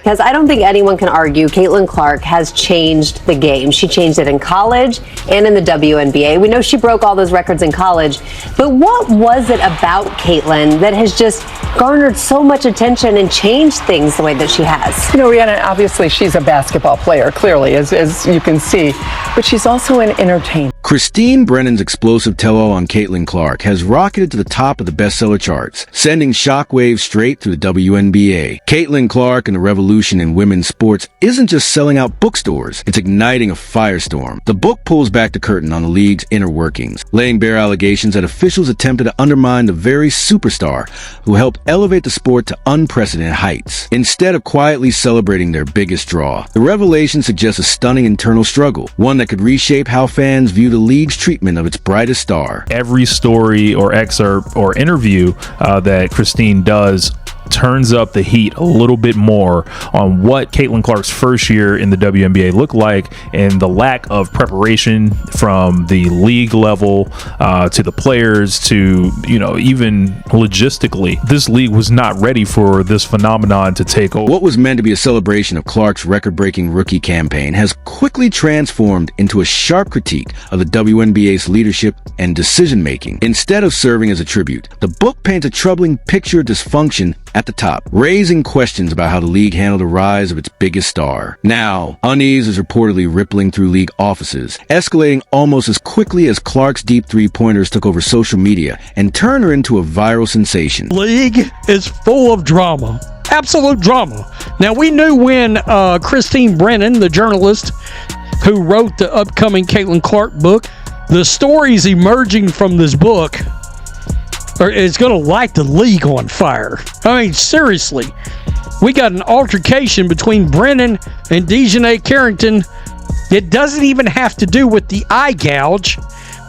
Because I don't think anyone can argue Caitlin Clark has changed the game. She changed it in college and in the WNBA. We know she broke all those records in college. But what was it about Caitlin that has just garnered so much attention and changed things the way that she has? You know, Rihanna, obviously she's a basketball player, clearly, as you can see. But she's also an entertainer. Christine Brennan's explosive tell-all on Caitlin Clark has rocketed to the top of the bestseller charts, sending shockwaves straight through the WNBA. Caitlin Clark and the revolution in women's sports isn't just selling out bookstores, it's igniting a firestorm. The book pulls back the curtain on the league's inner workings, laying bare allegations that officials attempted to undermine the very superstar who helped elevate the sport to unprecedented heights, instead of quietly celebrating their biggest draw. The revelation suggests a stunning internal struggle, one that could reshape how fans view the league's treatment of its brightest star. Every story or excerpt or interview that Christine does turns up the heat a little bit more on what Caitlin Clark's first year in the WNBA looked like and the lack of preparation from the league level to the players to, even logistically. This league was not ready for this phenomenon to take over. What was meant to be a celebration of Clark's record-breaking rookie campaign has quickly transformed into a sharp critique of the WNBA's leadership and decision-making. Instead of serving as a tribute, the book paints a troubling picture of dysfunction at the top, raising questions about how the league handled the rise of its biggest star. Now, unease is reportedly rippling through league offices, escalating almost as quickly as Clark's deep three-pointers took over social media and turned her into a viral sensation. League is full of drama. Absolute drama. Now, we knew when Christine Brennan, the journalist who wrote the upcoming Caitlin Clark book, the stories emerging from this book is going to light the league on fire. I mean, seriously. We got an altercation between Brennan and Dejanay Carrington. It doesn't even have to do with the eye gouge,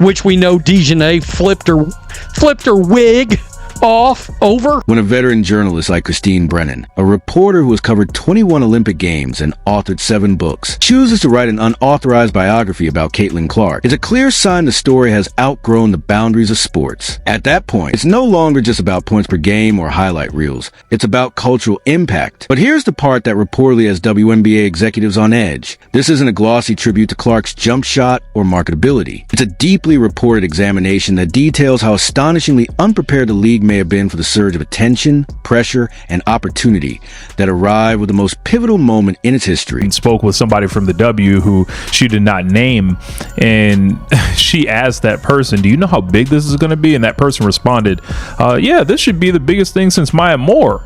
which we know Dejanay flipped her wig off over. When a veteran journalist like Christine Brennan, a reporter who has covered 21 Olympic Games and authored 7 books, chooses to write an unauthorized biography about Caitlin Clark, it's a clear sign the story has outgrown the boundaries of sports. At that point, it's no longer just about points per game or highlight reels. It's about cultural impact. But here's the part that reportedly has WNBA executives on edge. This isn't a glossy tribute to Clark's jump shot or marketability. It's a deeply reported examination that details how astonishingly unprepared the league may have been for the surge of attention, pressure, and opportunity that arrived with the most pivotal moment in its history. And spoke with somebody from the W who she did not name, and she asked that person, do you know how big this is going to be? And that person responded, yeah, this should be the biggest thing since Maya Moore.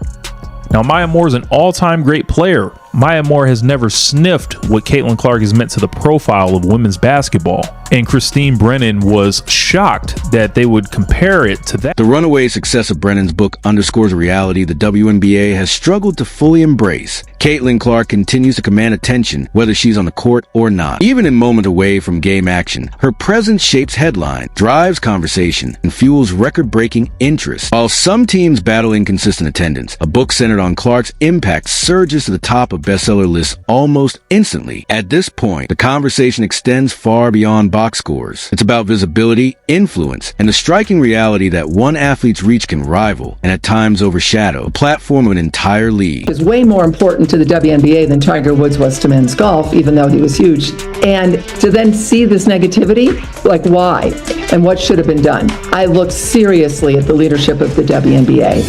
Now, Maya Moore is an all-time great player. Maya Moore has never sniffed what Caitlin Clark has meant to the profile of women's basketball. And Christine Brennan was shocked that they would compare it to that. The runaway success of Brennan's book underscores a reality the WNBA has struggled to fully embrace. Caitlin Clark continues to command attention, whether she's on the court or not. Even in moments away from game action, her presence shapes headlines, drives conversation, and fuels record-breaking interest. While some teams battle inconsistent attendance, a book centered on Clark's impact surges to the top of bestseller lists almost instantly. At this point, the conversation extends far beyond box scores. It's about visibility, influence, and the striking reality that one athlete's reach can rival, and at times overshadow, the platform of an entire league. Is way more important to the WNBA than Tiger Woods was to men's golf, even though he was huge. And to then see this negativity, like why? And what should have been done? I look seriously at the leadership of the WNBA.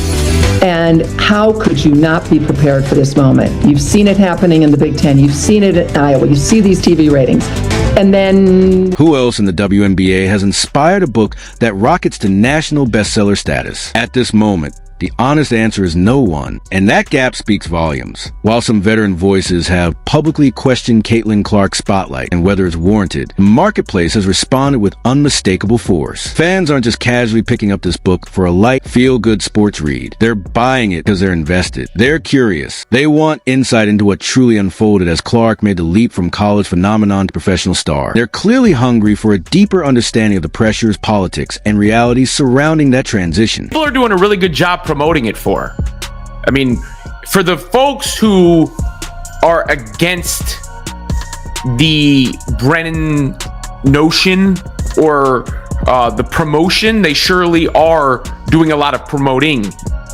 And how could you not be prepared for this moment? You've seen it happening in the Big Ten. You've seen it in Iowa. You see these TV ratings. And then... Who else in the WNBA has inspired a book that rockets to national bestseller status? At this moment, the honest answer is no one, and that gap speaks volumes. While some veteran voices have publicly questioned Caitlin Clark's spotlight and whether it's warranted, the marketplace has responded with unmistakable force. Fans aren't just casually picking up this book for a light, feel-good sports read. They're buying it because they're invested. They're curious. They want insight into what truly unfolded as Clark made the leap from college phenomenon to professional star. They're clearly hungry for a deeper understanding of the pressures, politics, and realities surrounding that transition. People are doing a really good job promoting it for. I mean, for the folks who are against the Brennan notion or the promotion, they surely are doing a lot of promoting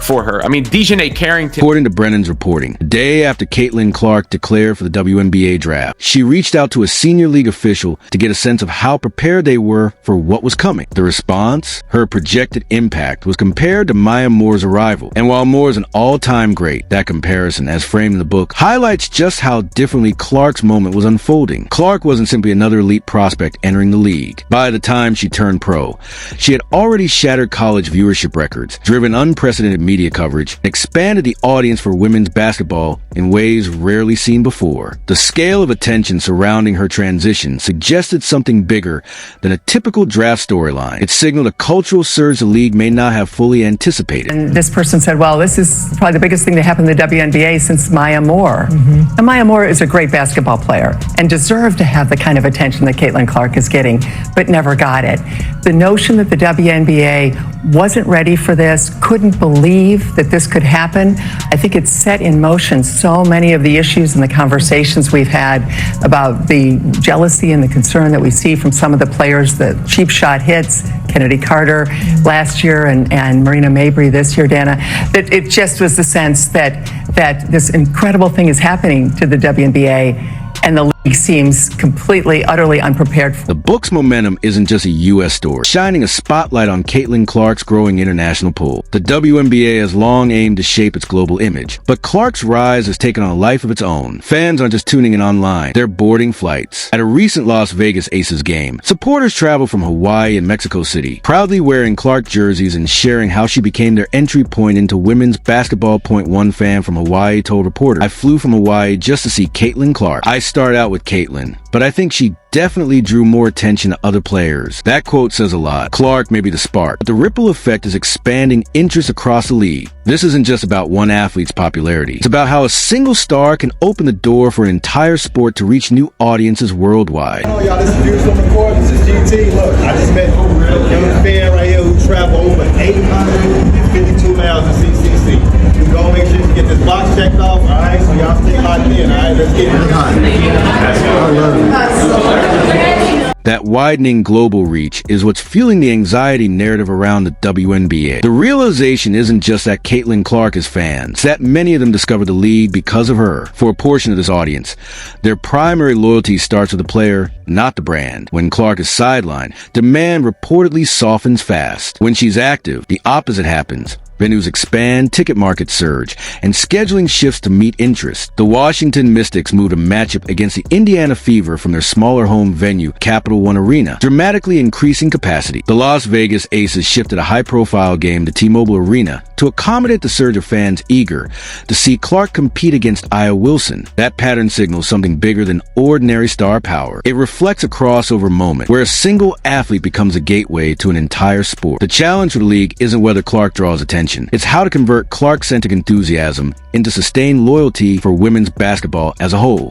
for her. I mean, Dejanay Carrington. According to Brennan's reporting, the day after Caitlin Clark declared for the WNBA draft, she reached out to a senior league official to get a sense of how prepared they were for what was coming. The response? Her projected impact was compared to Maya Moore's arrival. And while Moore is an all-time great, that comparison, as framed in the book, highlights just how differently Clark's moment was unfolding. Clark wasn't simply another elite prospect entering the league. By the time she turned pro, she had already shattered college viewership records, driven unprecedented media coverage, and expanded the audience for women's basketball in ways rarely seen before. The scale of attention surrounding her transition suggested something bigger than a typical draft storyline. It signaled a cultural surge the league may not have fully anticipated. And this person said, well, this is probably the biggest thing to happen in the WNBA since Maya Moore. And Maya Moore is a great basketball player and deserved to have the kind of attention that Caitlin Clark is getting, but never got it. The notion that the WNBA wasn't ready for this, couldn't believe that this could happen, I think it set in motion so many of the issues and the conversations we've had about the jealousy and the concern that we see from some of the players, the cheap shot hits, Kennedy Carter last year and Marina Mabry this year, Dana, that it just was the sense that this incredible thing is happening to the WNBA and the league seems completely, utterly unprepared. The book's momentum isn't just a U.S. story, shining a spotlight on Caitlin Clark's growing international pull. The WNBA has long aimed to shape its global image, but Clark's rise has taken on a life of its own. Fans aren't just tuning in online, they're boarding flights. At a recent Las Vegas Aces game, supporters traveled from Hawaii and Mexico City, proudly wearing Clark jerseys and sharing how she became their entry point into women's basketball. One fan from Hawaii told reporters, "I flew from Hawaii just to see Caitlin Clark. I started out with Caitlin, but I think she definitely drew more attention to other players." That quote says a lot. Clark may be the spark, but the ripple effect is expanding interest across the league. This isn't just about one athlete's popularity. It's about how a single star can open the door for an entire sport to reach new audiences worldwide. Oh, y'all, this is Views from the Court. This is GT. Look, I just met a young fan right here who traveled over 852 miles to CCC. We go make sure you get this box checked off, all right? So y'all stay locked in, all right? Let's get it. I love you. That widening global reach is what's fueling the anxiety narrative around the WNBA. The realization isn't just that Caitlin Clark is fans, it's that many of them discovered the league because of her. For a portion of this audience, their primary loyalty starts with the player, not the brand. When Clark is sidelined, demand reportedly softens fast. When she's active, the opposite happens. Venues expand, ticket markets surge, and scheduling shifts to meet interest. The Washington Mystics moved a matchup against the Indiana Fever from their smaller home venue, Capital One Arena, dramatically increasing capacity. The Las Vegas Aces shifted a high-profile game to T-Mobile Arena to accommodate the surge of fans eager to see Clark compete against Aya Wilson. That pattern signals something bigger than ordinary star power. It reflects a crossover moment where a single athlete becomes a gateway to an entire sport. The challenge for the league isn't whether Clark draws attention. It's how to convert Clark-centric enthusiasm into sustained loyalty for women's basketball as a whole.